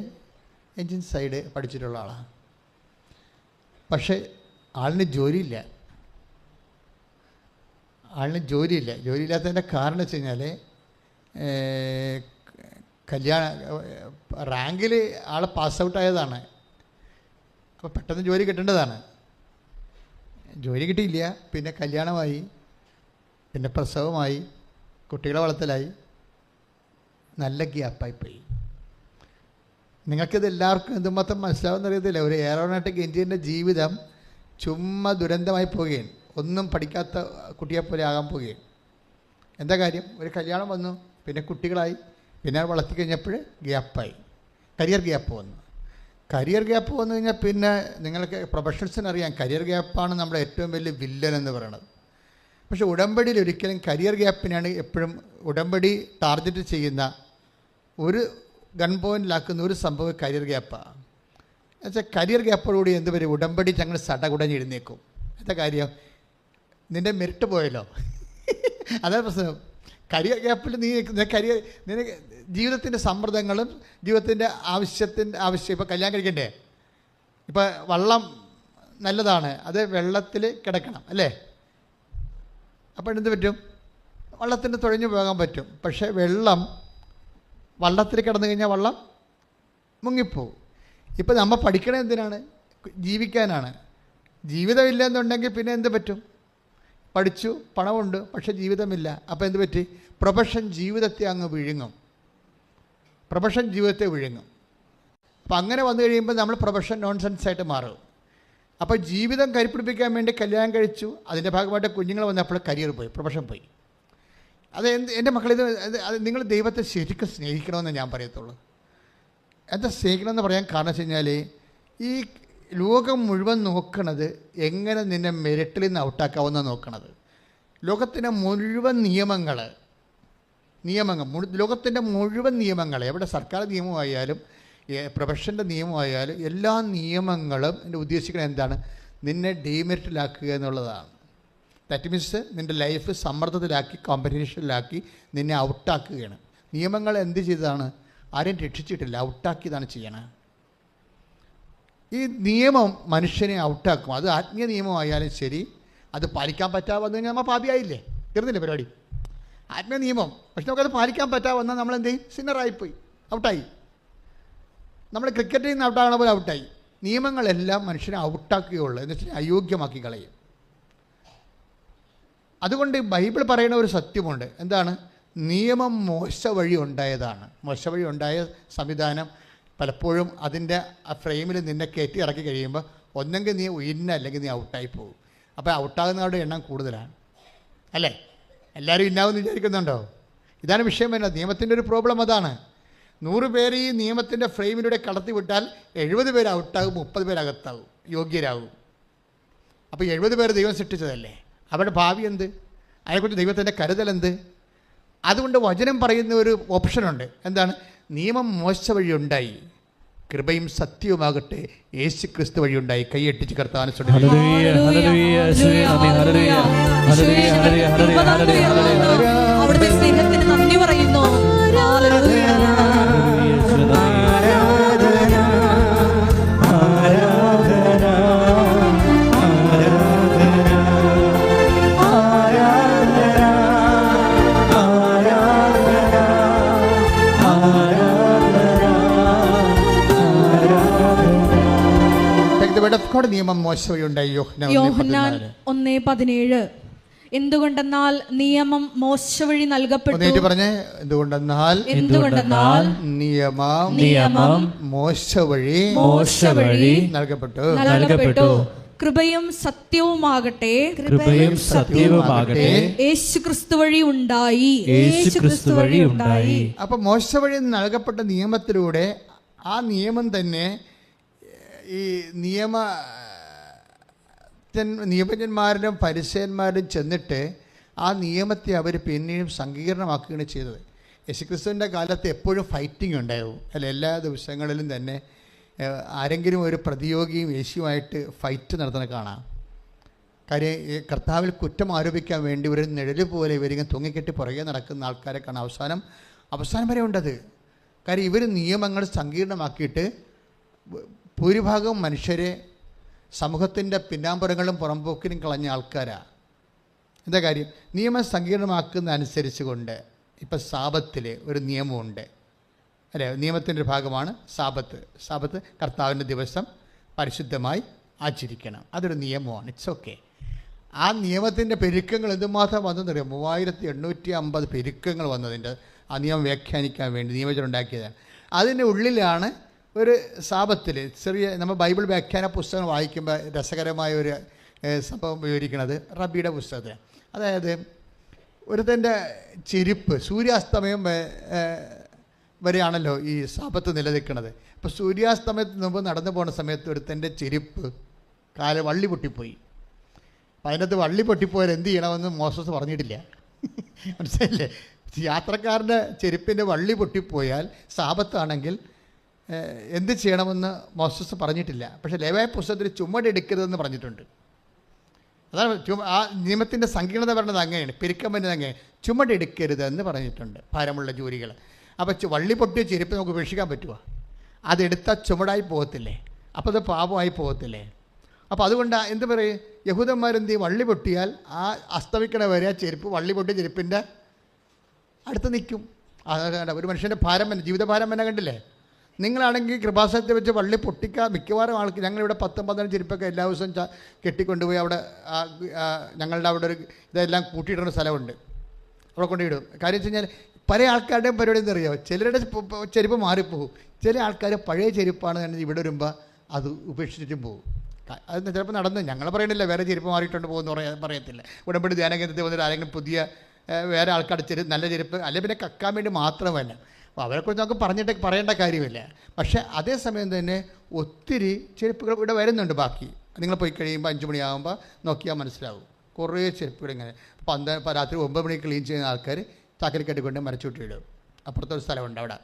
എൻജിൻ സൈഡ് പഠിച്ചിട്ടുള്ള ആളാണ്. പക്ഷേ ആളിന് ജോലിയില്ല. ജോലിയില്ലാത്തതിൻ്റെ കാരണം വെച്ച് കഴിഞ്ഞാൽ റാങ്കിൽ ആൾ പാസ് ഔട്ടായതാണ്. അപ്പോൾ പെട്ടെന്ന് ജോലി കിട്ടേണ്ടതാണ്. ജോലി കിട്ടിയില്ല. പിന്നെ കല്യാണമായി, പിന്നെ പ്രസവമായി, കുട്ടികളെ വളർത്തലായി, നല്ല ഗ്യാപ്പായിപ്പോയി. നിങ്ങൾക്കിത് എല്ലാവർക്കും എന്തുമാത്രം മനസ്സിലാവുന്ന അറിയത്തില്ല. ഒരു എയറോനോട്ടിക് എഞ്ചിനീയറിൻ്റെ ജീവിതം ചുമ്മാ ദുരന്തമായി പോവുകയും ഒന്നും പഠിക്കാത്ത കുട്ടിയെപ്പോലെ ആകാൻ പോവുകയും എന്താ കാര്യം? ഒരു കല്യാണം വന്നു, പിന്നെ കുട്ടികളായി, പിന്നെ വളർത്തി കഴിഞ്ഞപ്പോൾ ഗ്യാപ്പായി, കരിയർ ഗ്യാപ്പ് വന്നു. കരിയർ ഗ്യാപ്പ് വന്നു കഴിഞ്ഞാൽ പിന്നെ നിങ്ങൾക്ക് പ്രൊഫഷണൽസിനറിയാം കരിയർ ഗ്യാപ്പാണ് നമ്മുടെ ഏറ്റവും വലിയ വില്ലൻ എന്ന് പറയുന്നത്. പക്ഷേ ഉടമ്പടിയിൽ ഒരിക്കലും കരിയർ ഗ്യാപ്പിനാണ് എപ്പോഴും ഉടമ്പടി ടാർഗറ്റ് ചെയ്യുന്ന ഒരു ഗൺ പോയിന്റിലാക്കുന്ന ഒരു സംഭവം കരിയർ ഗ്യാപ്പാണ്. എന്നുവെച്ചാൽ കരിയർ ഗ്യാപ്പോടുകൂടി എന്ത് വരും? ഉടമ്പടി ഞങ്ങൾ സടകുടഞ്ഞ് എഴുന്നേക്കും. എന്താ കാര്യം? നിൻ്റെ മെറിറ്റ് പോയല്ലോ. അതാണ് പ്രശ്നം. കരിയർ ഗ്യാപ്പിൽ നിനക്ക് ജീവിതത്തിൻ്റെ സമ്മർദ്ദങ്ങളും ജീവിതത്തിൻ്റെ ആവശ്യം. ഇപ്പോൾ കല്യാണം കഴിക്കണ്ടേ? ഇപ്പോൾ വള്ളം നല്ലതാണ്, അത് വെള്ളത്തിൽ കിടക്കണം അല്ലേ? അപ്പോൾ എന്ത് പറ്റും? വള്ളത്തിന് തുഴഞ്ഞു പോകാൻ പറ്റും. പക്ഷേ വള്ളത്തിൽ കിടന്നു കഴിഞ്ഞാൽ വള്ളം മുങ്ങിപ്പോവും. ഇപ്പോൾ നമ്മൾ പഠിക്കണത് എന്തിനാണ്? ജീവിക്കാനാണ്. ജീവിതമില്ലെന്നുണ്ടെങ്കിൽ പിന്നെ എന്ത് പറ്റും? പഠിച്ചു, പണമുണ്ട്, പക്ഷേ ജീവിതമില്ല. അപ്പോൾ എന്ത് പറ്റി? പ്രൊഫഷൻ ജീവിതത്തെ അങ്ങ് വിഴുങ്ങും. പ്രൊഫഷൻ ജീവിതത്തെ വിഴുങ്ങും. അപ്പം അങ്ങനെ വന്നു കഴിയുമ്പോൾ നമ്മൾ പ്രൊഫഷൻ നോൺസെൻസായിട്ട് മാറും. അപ്പോൾ ജീവിതം കരിപ്പിടിപ്പിക്കാൻ വേണ്ടി കല്യാണം കഴിച്ചു, അതിൻ്റെ ഭാഗമായിട്ട് കുഞ്ഞുങ്ങൾ വന്നപ്പോൾ കരിയർ പോയി, പ്രൊഫഷൻ പോയി. എൻ്റെ മക്കളിത് നിങ്ങൾ ദൈവത്തെ ശരിക്കും സ്നേഹിക്കണമെന്ന് ഞാൻ പറയത്തുള്ളൂ. എന്താ സ്നേഹിക്കണമെന്ന് പറയാൻ കാരണം വെച്ച് കഴിഞ്ഞാൽ ഈ ലോകം മുഴുവൻ നോക്കണത് എങ്ങനെ നിന്നെ മെറിറ്റിൽ നിന്ന് ഔട്ടാക്കാവുന്ന നോക്കണത്. ലോകത്തിൻ്റെ മുഴുവൻ നിയമങ്ങൾ ലോകത്തിൻ്റെ മുഴുവൻ നിയമങ്ങൾ, എവിടെ സർക്കാർ നിയമമായാലും പ്രൊഫഷൻ്റെ നിയമമായാലും എല്ലാ നിയമങ്ങളും എൻ്റെ ഉദ്ദേശിക്കുന്നത് എന്താണ്? നിന്നെ ഡീമെറിറ്റിലാക്കുക എന്നുള്ളതാണ്. ദാറ്റ് മീൻസ് നിൻ്റെ ലൈഫ് സമ്മർദ്ദത്തിലാക്കി, കോമ്പറ്റീഷനിലാക്കി നിന്നെ ഔട്ടാക്കുകയാണ്. നിയമങ്ങൾ എന്ത് ചെയ്തതാണ്? ആരെയും രക്ഷിച്ചിട്ടില്ല, ഔട്ടാക്കിയതാണ് ചെയ്യണത്. ഈ നിയമം മനുഷ്യനെ ഔട്ടാക്കും. അത് ആത്മീയ നിയമമായാലും ശരി, അത് പാലിക്കാൻ പറ്റാമെന്ന് കഴിഞ്ഞാൽ നമ്മൾ പാപിയായില്ലേ? തീർന്നില്ലേ പരിപാടി? ആത്മീയ നിയമം. പക്ഷെ നമുക്കത് പാലിക്കാൻ പറ്റാമെന്നാൽ നമ്മൾ എന്ത് ചെയ്യും? സിന്നറായിപ്പോയി, ഔട്ടായി. നമ്മൾ ക്രിക്കറ്റിൽ നിന്ന് ഔട്ടാകണ പോലെ ഔട്ടായി. നിയമങ്ങളെല്ലാം മനുഷ്യനെ ഔട്ടാക്കുകയുള്ളൂ, എന്ന് വെച്ചാൽ അയോഗ്യമാക്കി കളയും. അതുകൊണ്ട് ബൈബിൾ പറയുന്ന ഒരു സത്യമുണ്ട്. എന്താണ്? നിയമം മോശ വഴി ഉണ്ടായതാണ്. മോശ വഴി ഉണ്ടായ സംവിധാനം പലപ്പോഴും അതിൻ്റെ ആ ഫ്രെയിമിൽ നിന്നെ കയറ്റി ഇറക്കി കഴിയുമ്പോൾ ഒന്നെങ്കിൽ നീ ഉയരുന്ന, അല്ലെങ്കിൽ നീ ഔട്ടായി പോകും. അപ്പോൾ ഔട്ടാകുന്നവരുടെ എണ്ണം കൂടുതലാണ് അല്ലേ? എല്ലാവരും ഇന്നാവെന്ന് വിചാരിക്കുന്നുണ്ടോ? ഇതാണ് വിഷയം വരുന്നത്. നിയമത്തിൻ്റെ ഒരു പ്രോബ്ലം അതാണ്. 100 പേര് ഈ നിയമത്തിൻ്റെ ഫ്രെയിമിലൂടെ കടത്തി വിട്ടാൽ 70 പേര് ഔട്ടാകും, 30 പേര് അകത്താകും, യോഗ്യരാകും. അപ്പോൾ 70 പേര് ദൈവം സൃഷ്ടിച്ചതല്ലേ? അവരുടെ ഭാവി എന്ത്? അതിനെക്കുറിച്ച് ദൈവത്തിൻ്റെ കരുതൽ എന്ത്? അതുകൊണ്ട് വചനം പറയുന്ന ഒരു ഓപ്ഷനുണ്ട്. എന്താണ്? നിയമം മോശ വഴി ഉണ്ടായി, കൃപയും സത്യവുമാകട്ടെ യേശു ക്രിസ്തു വഴി ഉണ്ടായി. കൈയെട്ടിച്ച് കർത്താവിനെ അവിടുത്തെ സ്നേഹത്തിന് നന്ദി പറയുന്നു. നിയമം മോശ വഴി ഉണ്ടായി. യോഹന്നാൻ 1:17. എന്തുകൊണ്ടെന്നാൽ നിയമം മോശ വഴി നൽകപ്പെട്ടു. പറഞ്ഞേ, എന്തുകൊണ്ടെന്നാൽ നിയമം മോശ വഴി നൽകപ്പെട്ടു. കൃപയും സത്യവുമാകട്ടെ യേശു ക്രിസ്തു വഴി ഉണ്ടായി. അപ്പൊ മോശ വഴി നൽകപ്പെട്ട നിയമത്തിലൂടെ ആ നിയമം തന്നെ ഈ നിയമജ്ഞന്മാരും പരിസയന്മാരും ചെന്നിട്ട് ആ നിയമത്തെ അവർ പിന്നെയും സങ്കീർണമാക്കുകയാണ് ചെയ്തത്. യേശുക്രിസ്തുവിൻ്റെ കാലത്ത് എപ്പോഴും ഫൈറ്റിംഗ് ഉണ്ടാവും അല്ല? എല്ലാ ദിവസങ്ങളിലും തന്നെ ആരെങ്കിലും ഒരു പ്രതിയോഗിയും യേശുവായിട്ട് ഫൈറ്റ് നടത്തുന്നത് കാണാം. കാര്യം കർത്താവിൽ കുറ്റം ആരോപിക്കാൻ വേണ്ടി ഒരു നിഴല് പോലെ ഇവരിങ്ങനെ തൂങ്ങിക്കെട്ടി പുറകെ നടക്കുന്ന ആൾക്കാരെ കാണാം. അവസാനം വരെ ഉണ്ടത്. കാര്യം ഇവർ നിയമങ്ങൾ സങ്കീർണമാക്കിയിട്ട് ഭൂരിഭാഗം മനുഷ്യരെ സമൂഹത്തിൻ്റെ പിന്നാമ്പുറങ്ങളും പുറംപോക്കിനും കളഞ്ഞ ആൾക്കാരാണ്. എന്താ കാര്യം? നിയമം സങ്കീർണമാക്കുന്ന അനുസരിച്ച് കൊണ്ട് ഇപ്പം സാബത്തിൽ ഒരു നിയമമുണ്ട് അല്ലേ? നിയമത്തിൻ്റെ ഒരു ഭാഗമാണ് സാബത്ത് കർത്താവിൻ്റെ ദിവസം പരിശുദ്ധമായി ആചരിക്കണം. അതൊരു നിയമമാണ്. It's okay. ആ നിയമത്തിൻ്റെ പെരുക്കങ്ങൾ എന്തുമാത്രം വന്നെന്നറിയാം? 3850 പെരുക്കങ്ങൾ വന്നതിൻ്റെ ആ നിയമം വ്യാഖ്യാനിക്കാൻ വേണ്ടി നിയമജനം ഉണ്ടാക്കിയതാണ്. അതിൻ്റെ ഉള്ളിലാണ് ഒരു സാബത്തിൽ ചെറിയ നമ്മൾ ബൈബിൾ വ്യാഖ്യാന പുസ്തകം വായിക്കുമ്പോൾ രസകരമായ ഒരു സംഭവം വിവരിക്കുന്നത് റബ്ബിയുടെ പുസ്തകത്തിൽ. അതായത് ഒരുത്തൻ്റെ ചെരുപ്പ് സൂര്യാസ്തമയം വരെയാണല്ലോ ഈ സാപത്ത് നിലനിൽക്കുന്നത്. അപ്പോൾ സൂര്യാസ്തമയത്തിന് മുമ്പ് നടന്നു പോകുന്ന സമയത്ത് ഒരുത്തൻ്റെ ചെരുപ്പ് വള്ളി പൊട്ടിപ്പോയി. അപ്പം അതിനകത്ത് വള്ളി പൊട്ടിപ്പോയാൽ എന്ത് ചെയ്യണമെന്ന് മോസസ് പറഞ്ഞിട്ടില്ല. മനസ്സിലായില്ലേ? യാത്രക്കാരൻ്റെ ചെരുപ്പിൻ്റെ വള്ളി പൊട്ടിപ്പോയാൽ സാപത്താണെങ്കിൽ എന്ത് ചെയ്യണമെന്ന് മോസസ് പറഞ്ഞിട്ടില്ല. പക്ഷേ ലേവ്യ പുസ്തകത്തിൽ ചുമടെടുക്കരുതെന്ന് പറഞ്ഞിട്ടുണ്ട്. അതാണ് ആ നിയമത്തിൻ്റെ സങ്കീർണത പറഞ്ഞത് അങ്ങനെയാണ്. പെരുക്കം വരുന്നത് അങ്ങനെ ചുമടെടുക്കരുതെന്ന് പറഞ്ഞിട്ടുണ്ട്, ഭാരമുള്ള ജോലികൾ. അപ്പോൾ വള്ളി പൊട്ടിയ ചെരുപ്പ് നമുക്ക് ഉപേക്ഷിക്കാൻ പറ്റുമോ? അതെടുത്താൽ ചുമടായി പോകത്തില്ലേ? അപ്പോൾ അത് പാപമായി പോകത്തില്ലേ? അപ്പോൾ അതുകൊണ്ട് എന്ത് പറയും, യഹൂദന്മാരെന്ത് ചെയ്യും, വള്ളി പൊട്ടിയാൽ ആ അസ്തമിക്കണ വരെ ആ ചെരുപ്പ് വള്ളി പൊട്ടിയ ചെരുപ്പിൻ്റെ അടുത്ത് നിൽക്കും. ഒരു മനുഷ്യൻ്റെ ഭാരം തന്നെ, ജീവിതഭാരം തന്നെ കണ്ടില്ലേ? നിങ്ങളാണെങ്കിൽ കൃപാസനത്തെ വെച്ച് വള്ളി പൊട്ടിക്കാൻ മിക്കവാറും ആൾക്ക്, ഞങ്ങളിവിടെ 10-15 ചെരുപ്പൊക്കെ എല്ലാ ദിവസവും കെട്ടിക്കൊണ്ടുപോയി അവിടെ ഞങ്ങളുടെ അവിടെ ഒരു ഇതെല്ലാം കൂട്ടിയിടുന്ന സ്ഥലമുണ്ട്, അവിടെ കൊണ്ടുപോയിടും. കാര്യം വെച്ച് കഴിഞ്ഞാൽ പല ആൾക്കാരുടെയും പരിപാടി എന്താ അറിയാമോ, ചിലരുടെ ചെരുപ്പ് മാറിപ്പോകും. ചില ആൾക്കാർ പഴയ ചെരുപ്പാണ് തന്നെ ഇവിടെ വരുമ്പോൾ അത് ഉപേക്ഷിച്ചിട്ടും പോകും. അത് ചിലപ്പോൾ നടന്ന് ഞങ്ങൾ പറയണില്ല, വേറെ ചെരുപ്പ് മാറിയിട്ടുണ്ട് പോകുമെന്ന് പറയത്തില്ല. ഉടമ്പടി ധ്യാന കേന്ദ്രത്തിൽ വന്നിട്ട് ആരെങ്കിലും പുതിയ വേറെ ആൾക്കാരുടെ നല്ല ചെരുപ്പ് അല്ലെ പിന്നെ കക്കാൻ വേണ്ടി മാത്രമല്ല. അപ്പോൾ അവരെക്കുറിച്ച് നമുക്ക് പറയേണ്ട കാര്യമില്ല. പക്ഷേ അതേസമയം തന്നെ ഒത്തിരി ചെരുപ്പുകൾ ഇവിടെ വരുന്നുണ്ട്. ബാക്കി നിങ്ങൾ പോയി കഴിയുമ്പോൾ 5 മണിയാകുമ്പോൾ നോക്കിയാൽ മനസ്സിലാവും, കുറേ ചെരുപ്പുകൾ ഇങ്ങനെ രാത്രി 9 മണിക്ക് ക്ലീൻ ചെയ്യുന്ന ആൾക്കാർ ചാക്കരി കെട്ടിക്കൊണ്ട് മരച്ചുവിട്ടിടും. അപ്പുറത്തൊരു സ്ഥലമുണ്ട് അവിടെ.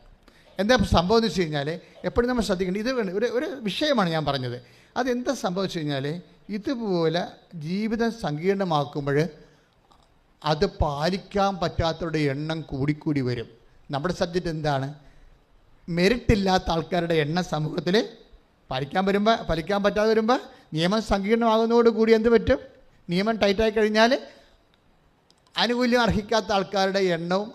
എന്താ സംഭവം എന്ന് വെച്ച് കഴിഞ്ഞാൽ എപ്പോഴും നമ്മൾ ശ്രദ്ധിക്കേണ്ടത് ഇത് ഒരു വിഷയമാണ് ഞാൻ പറഞ്ഞത്. അതെന്താ സംഭവിച്ചു കഴിഞ്ഞാൽ ഇതുപോലെ ജീവിതം സങ്കീർണമാക്കുമ്പോൾ അത് പാലിക്കാൻ പറ്റാത്തവരുടെ എണ്ണം കൂടിക്കൂടി വരും. നമ്മുടെ സബ്ജക്റ്റ് എന്താണ്? മെറിറ്റില്ലാത്ത ആൾക്കാരുടെ എണ്ണം സമൂഹത്തിൽ പാലിക്കാൻ പറ്റാതെ വരുമ്പോൾ നിയമം സങ്കീർണമാകുന്നതോടുകൂടി എന്ത് പറ്റും? നിയമം ടൈറ്റായി കഴിഞ്ഞാൽ ആനുകൂല്യം അർഹിക്കാത്ത ആൾക്കാരുടെ എണ്ണവും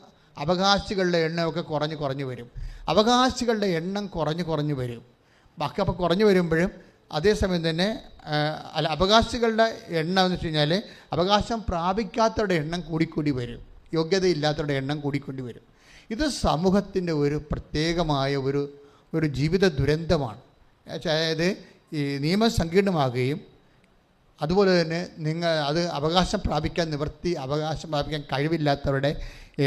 അവകാശികളുടെ എണ്ണമൊക്കെ കുറഞ്ഞു വരും. അവകാശികളുടെ എണ്ണം കുറഞ്ഞു വരും. ബാക്കി അപ്പോൾ കുറഞ്ഞു വരുമ്പോഴും അതേസമയം തന്നെ അവകാശികളുടെ എണ്ണം എന്ന് വെച്ച് കഴിഞ്ഞാൽ അവകാശം പ്രാപിക്കാത്തവരുടെ എണ്ണം കൂടിക്കൂടി വരും, യോഗ്യതയില്ലാത്തവരുടെ എണ്ണം കൂടിക്കൂടി വരും. ഇത് സമൂഹത്തിൻ്റെ ഒരു പ്രത്യേകമായ ഒരു ജീവിത ദുരന്തമാണ്. അതായത് ഈ നിയമം സങ്കീർണമാകുകയും അതുപോലെ തന്നെ അത് അവകാശം പ്രാപിക്കാൻ കഴിവില്ലാത്തവരുടെ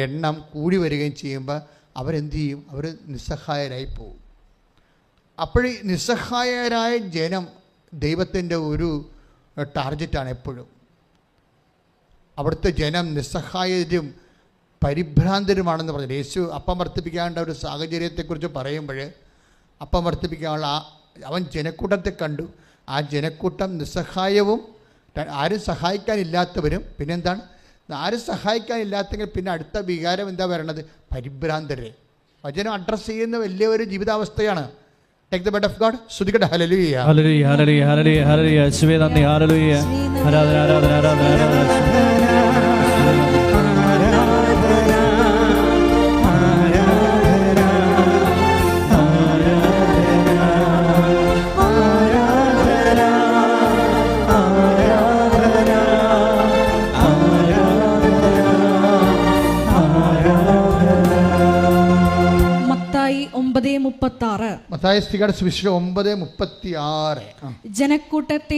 എണ്ണം കൂടി വരികയും ചെയ്യുമ്പോൾ അവരെന്ത് ചെയ്യും? അവർ നിസ്സഹായരായി പോകും. അപ്പോഴീ നിസ്സഹായരായ ജനം ദൈവത്തിൻ്റെ ഒരു ടാർഗറ്റാണ് എപ്പോഴും. അവിടുത്തെ ജനം നിസ്സഹായരും പരിഭ്രാന്തരുമാണെന്ന് പറഞ്ഞു. യേശു അപ്പം വർദ്ധിപ്പിക്കാനുള്ള ഒരു സാഹചര്യത്തെക്കുറിച്ച് പറയുമ്പോൾ അപ്പം വർദ്ധിപ്പിക്കാനുള്ള അവൻ ജനക്കൂട്ടത്തെ കണ്ടു. ആ ജനക്കൂട്ടം നിസ്സഹായവും ആരും സഹായിക്കാനില്ലാത്തവരും. പിന്നെന്താണ്? ആരും സഹായിക്കാനില്ലാത്തെങ്കിൽ പിന്നെ അടുത്ത വികാരം എന്താ വരണത്? പരിഭ്രാന്തര്. വചനം അഡ്രസ്സ് ചെയ്യുന്ന വലിയൊരു ജീവിതാവസ്ഥയാണ്. Take the word of God. സ്തുതിക്കട്ടെ. ഹല്ലേലൂയ ഹല്ലേലൂയ ഹല്ലേലൂയ ഹല്ലേലൂയ ഹല്ലേലൂയ. യേശുവേ നന്ദി. ഹല്ലേലൂയ. ആരാധന ആരാധന ആരാധന. ജനക്കൂട്ടത്തെ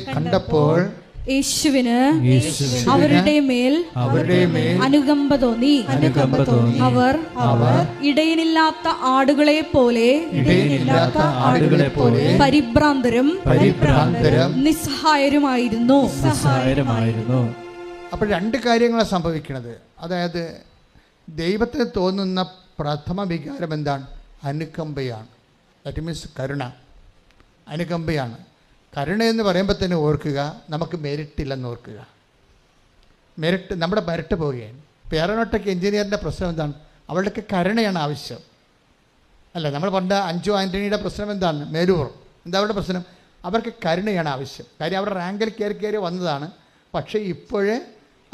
കണ്ടപ്പോൾ യേശുവിന് അവരുടെ മേൽ അനുകമ്പ തോന്നി. അവർ ഇടയനില്ലാത്ത ആടുകളെ പോലെ പരിഭ്രാന്തരും നിസ്സഹായരുമായിരുന്നു. അപ്പോൾ 2 കാര്യങ്ങളാണ് സംഭവിക്കുന്നത്. അതായത് ദൈവത്തിന് തോന്നുന്ന പ്രഥമ വികാരം എന്താണ്? അനുകമ്പയാണ്. ദാറ്റ് മീൻസ് കരുണ. അനുകമ്പയാണ്. കരുണ എന്ന് പറയുമ്പോൾ തന്നെ ഓർക്കുക, നമുക്ക് മെരിറ്റില്ലെന്ന് ഓർക്കുക. നമ്മുടെ മെരിറ്റ് പോവുകയാണ്. ഇപ്പോൾ എയറോനോട്ടിക് എഞ്ചിനീയറിൻ്റെ പ്രശ്നം എന്താണ്? അവളുടെ കരുണയാണ് ആവശ്യം. അല്ല, നമ്മൾ പണ്ട് അഞ്ചു ആൻ്റണിയുടെ പ്രശ്നം എന്താണ്? മേലൂർ. എന്താ അവരുടെ പ്രശ്നം? അവർക്ക് കരുണയാണ് ആവശ്യം. കാര്യം അവരുടെ റാങ്കിൽ കയറി വന്നതാണ്. പക്ഷേ ഇപ്പോഴേ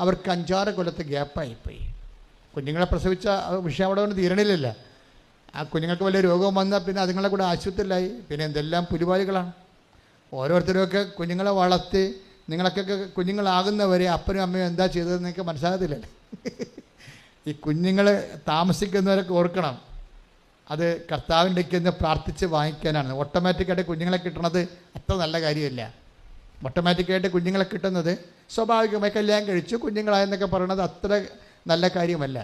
അവർക്ക് 5-6 കൊല്ലത്തെ ഗ്യാപ്പായിപ്പോയി. കുഞ്ഞുങ്ങളെ പ്രസവിച്ച വിഷയം അവിടെ ഒന്നും തീരണില്ലല്ലോ. ആ കുഞ്ഞുങ്ങൾക്ക് വലിയ രോഗം വന്നാൽ പിന്നെ അതുങ്ങളെ കൂടെ ആശുപത്രിയിലായി. പിന്നെ എന്തെല്ലാം പുലിവാലികളാണ്. ഓരോരുത്തരുമൊക്കെ കുഞ്ഞുങ്ങളെ വളർത്തി നിങ്ങളൊക്കെ കുഞ്ഞുങ്ങളാകുന്നവരെ അപ്പനും അമ്മയും എന്താ ചെയ്തതെന്ന് നിങ്ങൾക്ക് മനസ്സിലാകത്തില്ലല്ലോ. ഈ കുഞ്ഞുങ്ങൾ താമസിക്കുന്നവരൊക്കെ ഓർക്കണം, അത് കർത്താവിൻ്റെക്കെന്ന് പ്രാർത്ഥിച്ച് വാങ്ങിക്കാനാണ്. ഓട്ടോമാറ്റിക്കായിട്ട് കുഞ്ഞുങ്ങളെ കിട്ടുന്നത് അത്ര നല്ല കാര്യമല്ല. ഓട്ടോമാറ്റിക്കായിട്ട് കുഞ്ഞുങ്ങളെ കിട്ടുന്നത് സ്വാഭാവികമായി കല്യാണം കഴിച്ചു കുഞ്ഞുങ്ങളായെന്നൊക്കെ പറയണത് അത്ര നല്ല കാര്യമല്ല.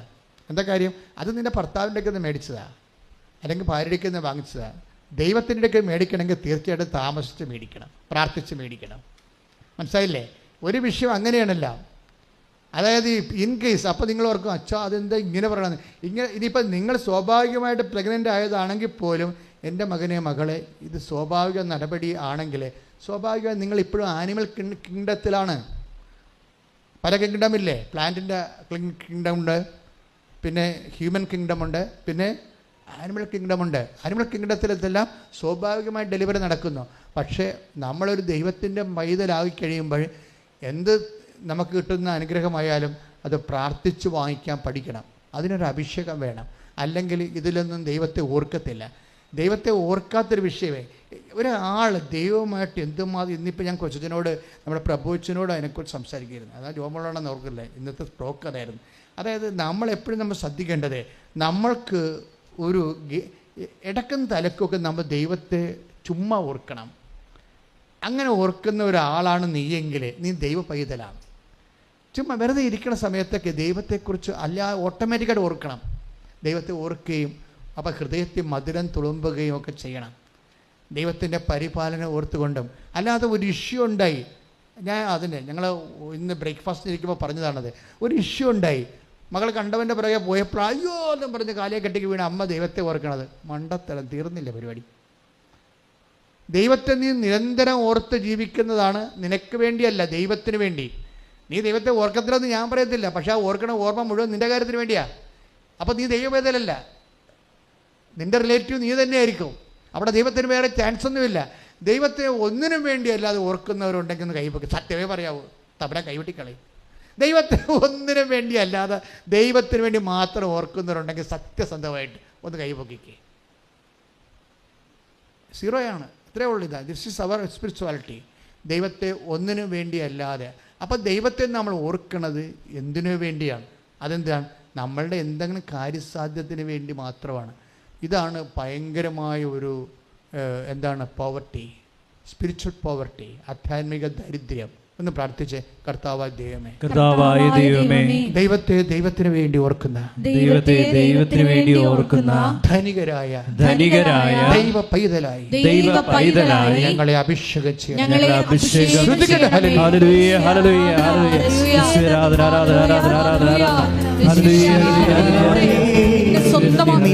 എന്താ കാര്യം? അത് നിൻ്റെ ഭർത്താവിൻ്റെ ഒക്കെ നിന്ന് മേടിച്ചതാണ്, അല്ലെങ്കിൽ ഭാര്യയ്ക്ക് നിന്ന് വാങ്ങിച്ചതാണ്. ദൈവത്തിൻ്റെ ഒക്കെ മേടിക്കണമെങ്കിൽ തീർച്ചയായിട്ടും താമസിച്ച് മേടിക്കണം, പ്രാർത്ഥിച്ച് മേടിക്കണം. മനസ്സിലായില്ലേ? ഒരു വിഷയം അങ്ങനെയാണല്ലോ. അതായത് ഇൻ കേസ് അപ്പോൾ നിങ്ങൾ ഓർക്കും, അച്ഛാ അതെന്താ ഇങ്ങനെ പറയണമെന്ന്. ഇനിയിപ്പോൾ നിങ്ങൾ സ്വാഭാവികമായിട്ട് പ്രഗ്നൻ്റ് ആയതാണെങ്കിൽ പോലും എൻ്റെ മകനെ മകളെ ഇത് സ്വാഭാവിക നടപടി ആണെങ്കിൽ സ്വാഭാവികമായി നിങ്ങൾ ഇപ്പോഴും ആനിമൽ കിങ്ഡത്തിലാണ്. പല കിങ്ഡമില്ലേ, പ്ലാന്റിൻ്റെ കിങ്ഡം ഉണ്ട്, പിന്നെ ഹ്യൂമൻ കിങ്ഡം ഉണ്ട്, പിന്നെ ആനിമൽ കിങ്ഡമുണ്ട്. ആനിമൽ കിങ്ഡത്തിലെല്ലാം സ്വാഭാവികമായി ഡെലിവറി നടക്കുന്നു. പക്ഷേ നമ്മളൊരു ദൈവത്തിൻ്റെ പൈതലായി കഴിയുമ്പോൾ എന്ത് നമുക്ക് കിട്ടുന്ന അനുഗ്രഹമായാലും അത് പ്രാർത്ഥിച്ച് വാങ്ങിക്കാൻ പഠിക്കണം. അതിനൊരു അഭിഷേകം വേണം, അല്ലെങ്കിൽ ഇതിലൊന്നും ദൈവത്തെ ഓർക്കത്തില്ല. ദൈവത്തെ ഓർക്കാത്തൊരു വിഷയമേ ഒരാൾ ദൈവമായിട്ട് എന്തുമാതിരി. ഇന്നിപ്പോൾ ഞാൻ കൊച്ചനോട് നമ്മുടെ പ്രഭുച്ചനോട് അതിനെക്കുറിച്ച് സംസാരിക്കുകയായിരുന്നു. അതാ ജോമോളാണെന്ന് ഓർക്കില്ലേ, ഇന്നത്തെ സ്ട്രോക്ക് അതായിരുന്നു. അതായത് നമ്മളെപ്പോഴും നമ്മൾ ശ്രദ്ധിക്കേണ്ടത്, നമ്മൾക്ക് ഒരു ഇടക്കും തലക്കൊക്കെ നമ്മൾ ദൈവത്തെ ചുമ്മാ ഓർക്കണം. അങ്ങനെ ഓർക്കുന്ന ഒരാളാണ് നീയെങ്കിൽ നീ ദൈവ പൈതലാണ്. ചുമ്മാ വെറുതെ ഇരിക്കുന്ന സമയത്തൊക്കെ ദൈവത്തെക്കുറിച്ച് ഓട്ടോമാറ്റിക്കായിട്ട് ഓർക്കണം. ദൈവത്തെ ഓർക്കുകയും അപ്പോൾ ഹൃദയത്തിൽ മധുരം തുളുമ്പുകയും ഒക്കെ ചെയ്യണം. ദൈവത്തിൻ്റെ പരിപാലനം ഓർത്തുകൊണ്ടും. അല്ലാതെ ഒരു ഇഷ്യൂ ഉണ്ടായി, ഞങ്ങൾ ഇന്ന് ബ്രേക്ക്ഫാസ്റ്റിന് ഇരിക്കുമ്പോൾ പറഞ്ഞതാണത്. ഒരു ഇഷ്യൂ ഉണ്ടായി, മകൾ കണ്ടവൻ്റെ പുറകെ പോയപ്പോൾ അയ്യോ എന്നും പറഞ്ഞ് കാലയെ കെട്ടിക്ക് വീണ അമ്മ ദൈവത്തെ ഓർക്കണത്. മണ്ടത്തരം, തീർന്നില്ല പരിപാടി. ദൈവത്തെ നീ നിരന്തരം ഓർത്ത് ജീവിക്കുന്നതാണ് നിനക്ക് വേണ്ടിയല്ല, ദൈവത്തിന് വേണ്ടി. നീ ദൈവത്തെ ഓർക്കത്തില്ലെന്ന് ഞാൻ പറയത്തില്ല, പക്ഷേ ആ ഓർക്കണ ഓർമ്മ മുഴുവൻ നിൻ്റെ കാര്യത്തിന് വേണ്ടിയാണ്. അപ്പോൾ നീ ദൈവവേദനല്ല, നിൻ്റെ റിലേറ്റീവ് നീ തന്നെയായിരിക്കും. അവിടെ ദൈവത്തിന് വേറെ ചാൻസ് ഒന്നുമില്ല. ദൈവത്തെ ഒന്നിനും വേണ്ടിയല്ലാതെ ഓർക്കുന്നവരുണ്ടെങ്കിൽ ഒന്ന് കൈവെക്ക്. സത്യമേ പറയാവൂ, തബല കൈവെട്ടിക്കളയും. ദൈവത്തെ ഒന്നിനും വേണ്ടിയല്ലാതെ ദൈവത്തിന് വേണ്ടി മാത്രം ഓർക്കുന്നവരുണ്ടെങ്കിൽ സത്യസന്ധമായിട്ട് ഒന്ന് കൈവെക്കിക്കേ. സീറോയാണ്. ഇത്രയേ ഉള്ളൂ. This is our spirituality. ദൈവത്തെ ഒന്നിനു വേണ്ടിയല്ലാതെ. അപ്പോൾ ദൈവത്തെ നമ്മൾ ഓർക്കുന്നത് എന്തിനു വേണ്ടിയാണ്? അതെന്താണ്? നമ്മളുടെ എന്തെങ്കിലും കാര്യസാധ്യത്തിന് വേണ്ടി മാത്രമാണ്. ഇതാണ് ഭയങ്കരമായ ഒരു പോവർട്ടി, സ്പിരിച്വൽ പോവർട്ടി, ആധ്യാത്മിക ദരിദ്ര്യം. ഒന്ന് പ്രാർത്ഥിച്ച്, കർത്താവായ ദൈവമേ, ദൈവത്തിന് വേണ്ടി ഓർക്കുന്ന ധനികരായ ദൈവ പൈതലായി ഞങ്ങളെ അഭിഷേകം സ്വന്തമാക്കി